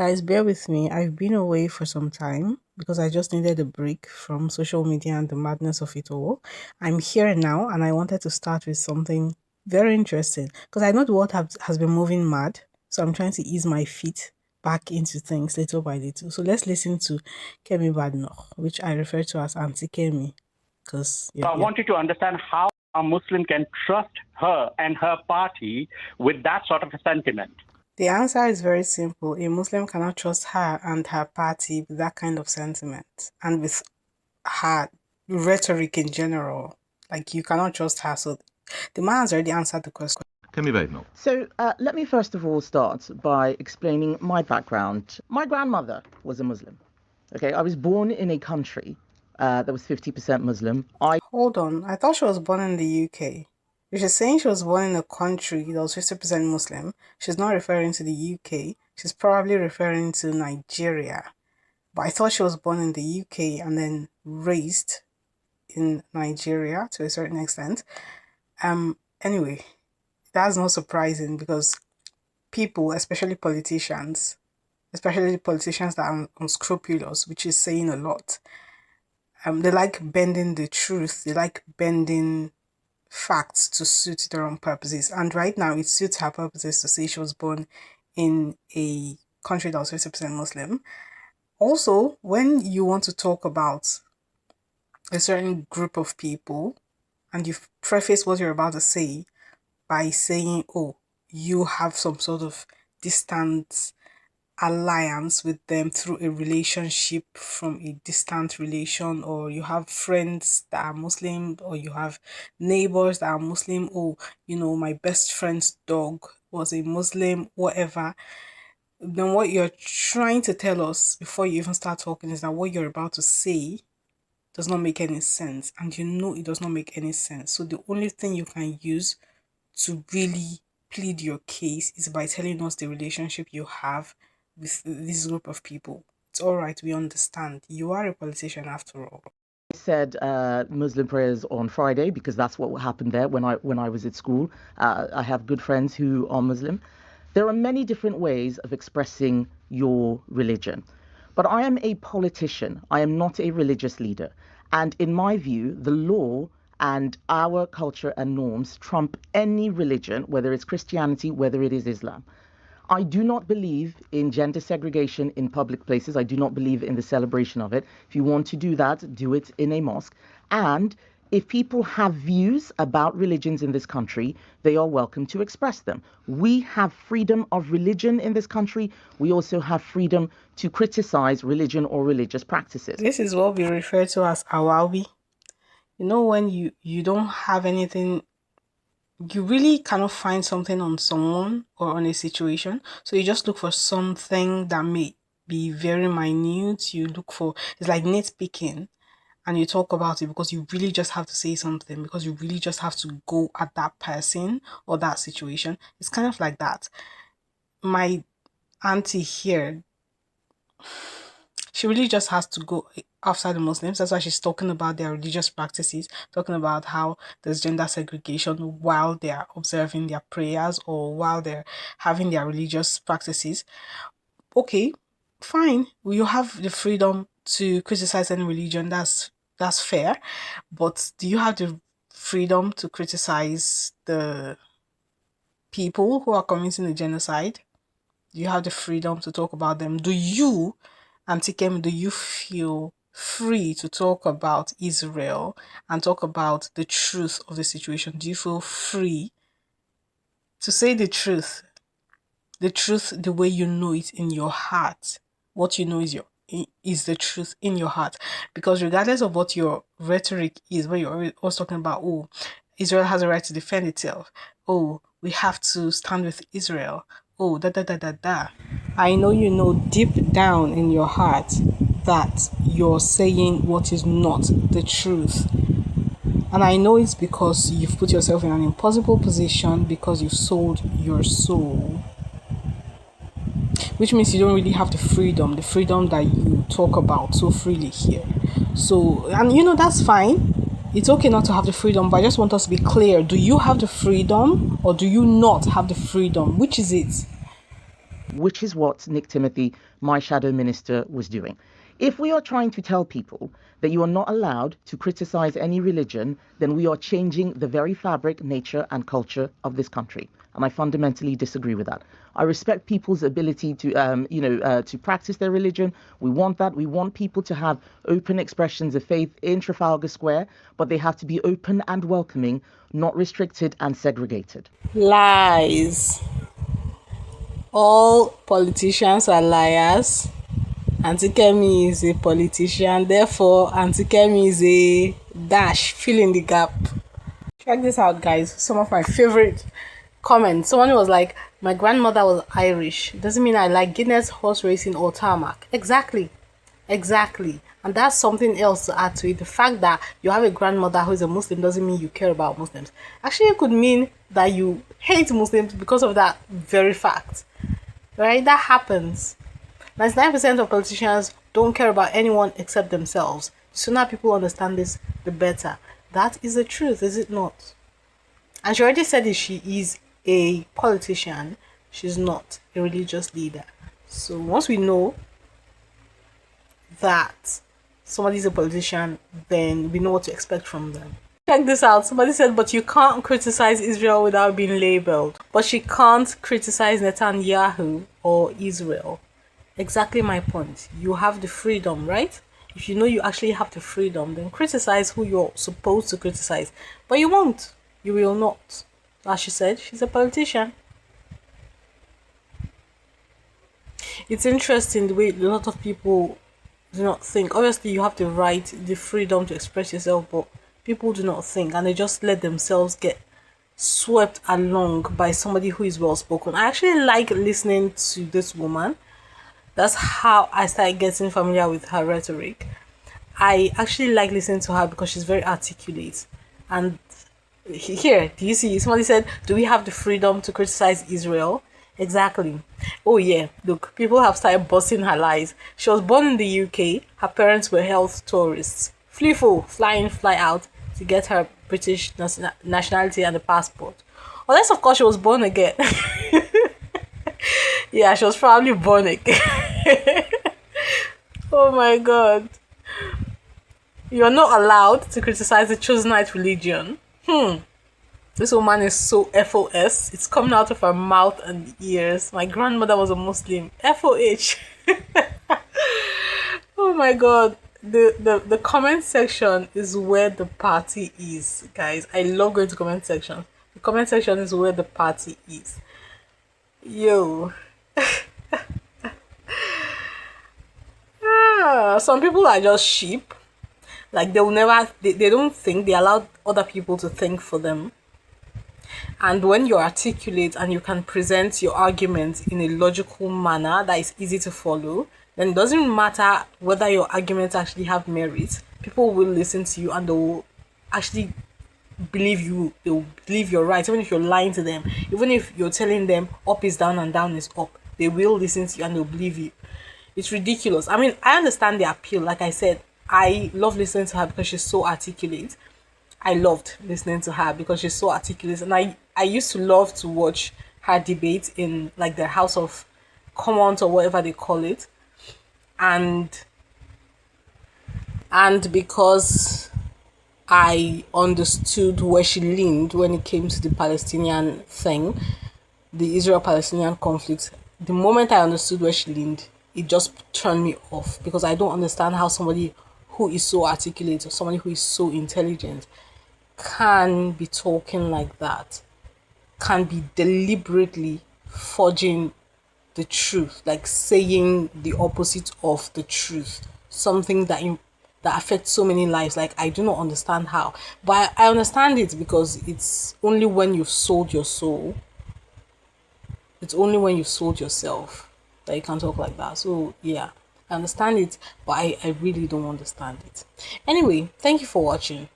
Guys, bear with me. I've been away for some time because I just needed a break from social media and the madness of it all. I'm here now and I wanted to start with something very interesting because I know the world has been moving mad. So I'm trying to ease my feet back into things little by little. So let's listen to kemibadenoch, which I refer to as Auntie Kemi because, I want you to understand how a Muslim can trust her and her party with that sort of a sentiment. The answer is very simple. A Muslim cannot trust her and her party with that kind of sentiment and with her rhetoric in general. Like, you cannot trust her. So the man has already answered the question. Kemibadenoch. So let me first of all start by explaining my background. My grandmother was a Muslim. Okay, I was born in a country that was 50% Muslim. Hold on. I thought she was born in the UK. If she's saying she was born in a country that was 50% Muslim, she's not referring to the UK. She's probably referring to Nigeria. But I thought she was born in the UK and then raised in Nigeria to a certain extent. Anyway, that's not surprising because people, especially politicians that are unscrupulous, which is saying a lot, they like bending the truth. They like bending facts to suit their own purposes. And right now, it suits her purposes to say she was born in a country that was 50% Muslim. Also, when you want to talk about a certain group of people and you preface what you're about to say by saying, oh, you have some sort of distant alliance with them through a relationship from a distant relation, or you have friends that are Muslim, or you have neighbors that are Muslim, or my best friend's dog was a Muslim, whatever. Then what you're trying to tell us before you even start talking is that what you're about to say does not make any sense, and it does not make any sense. So the only thing you can use to really plead your case is by telling us the relationship you have with this group of people. It's all right, we understand. You are a politician after all. I said Muslim prayers on Friday because that's what happened there when I was at school. I have good friends who are Muslim. There are many different ways of expressing your religion. But I am a politician. I am not a religious leader. And in my view, the law and our culture and norms trump any religion, whether it's Christianity, whether it is Islam. I do not believe in gender segregation in public places. I do not believe in the celebration of it. If you want to do that, do it in a mosque. And if people have views about religions in this country, they are welcome to express them. We have freedom of religion in this country. We also have freedom to criticize religion or religious practices. This is what we refer to as awawi. When you don't have anything, you really cannot find something on someone or on a situation. So you just look for something that may be very minute. It's like nitpicking, and you talk about it because you really just have to say something, because you really just have to go at that person or that situation. It's kind of like that. My auntie here, she really just has to go after the Muslims. That's why she's talking about their religious practices, talking about how there's gender segregation while they're observing their prayers or while they're having their religious practices. Okay, fine. You have the freedom to criticize any religion. That's fair. But do you have the freedom to criticize the people who are committing the genocide? Do you have the freedom to talk about them? Do you, Auntie Kemi, do you feel free to talk about Israel and talk about the truth of the situation? Do you feel free to say the truth the way you know it in your heart? What you know is the truth in your heart. Because regardless of what your rhetoric is, where you're always talking about, oh, Israel has a right to defend itself, oh, we have to stand with Israel, oh, da da da da da. I know you know deep down in your heart that you're saying what is not the truth. And I know it's because you've put yourself in an impossible position, because you've sold your soul. Which means you don't really have the freedom that you talk about so freely here. So, and that's fine. It's okay not to have the freedom, but I just want us to be clear. Do you have the freedom or do you not have the freedom? Which is it? which is what Nick Timothy, my shadow minister, was doing. If we are trying to tell people that you are not allowed to criticize any religion, then we are changing the very fabric, nature, and culture of this country. And I fundamentally disagree with that. I respect people's ability to practice their religion. We want that. We want people to have open expressions of faith in Trafalgar Square, but they have to be open and welcoming, not restricted and segregated. Lies. All politicians are liars. Auntie Kemi is a politician, therefore Auntie Kemi is a dash, fill in the gap. Check this out, guys. Some of my favorite comments. Someone was like, my grandmother was Irish. Doesn't mean I like Guinness, horse racing, or tarmac. Exactly. And that's something else to add to it. The fact that you have a grandmother who is a Muslim doesn't mean you care about Muslims. Actually, it could mean that you hate Muslims because of that very fact. Right? That happens. 99% of politicians don't care about anyone except themselves. The sooner people understand this, the better. That is the truth, is it not? And she already said that she is a politician. She's not a religious leader. So once we know that somebody's a politician, then we know what to expect from them. Check this out. Somebody said, but you can't criticize Israel without being labeled. But she can't criticize Netanyahu or Israel. Exactly my point. You have the freedom, right? If you know you actually have the freedom, then criticize who you're supposed to criticize. But you won't. You will not. As she said, she's a politician. It's interesting the way a lot of people do not think. Obviously, you have the right, the freedom to express yourself, but people do not think, and they just let themselves get swept along by somebody who is well spoken. I actually like listening to this woman. That's how I started getting familiar with her rhetoric. I actually like listening to her because she's very articulate. And here, do you see? Somebody said, do we have the freedom to criticize Israel? Exactly. Oh yeah, look, people have started busting her lies. She was born in the UK. Her parents were health tourists. Fly in, fly out to get her British nationality and the passport. Unless, of course, she was born again. Yeah, she was probably born again. Oh my god. You're not allowed to criticize the Chosenite religion. This woman is so FOS. It's coming out of her mouth and ears. My grandmother was a Muslim. FOH. Oh my god. The comment section is where the party is, guys. I love going to comment section. The comment section is where the party is. Yo. Some people are just sheep. Like they will never, they don't think, they allow other people to think for them. And when you're articulate and you can present your arguments in a logical manner that is easy to follow, then it doesn't matter whether your arguments actually have merit. People will listen to you and they will actually believe you. They will believe you're right, even if you're lying to them. Even if you're telling them up is down and down is up, they will listen to you and they'll believe you. It's ridiculous. I mean, I understand the appeal. Like I said, I love listening to her because she's so articulate. I loved listening to her because she's so articulate. And I used to love to watch her debate in like the House of Commons or whatever they call it. And because I understood where she leaned when it came to the Palestinian thing, the Israel-Palestinian conflict, the moment I understood where she leaned, it just turned me off because I don't understand how somebody who is so articulate or somebody who is so intelligent can be talking like that, can be deliberately forging the truth, like saying the opposite of the truth, something that affects so many lives. Like I do not understand how, but I understand it because it's only when you've sold your soul, it's only when you've sold yourself that you can talk like that. So yeah, I understand it, but I really don't understand it. Anyway, thank you for watching.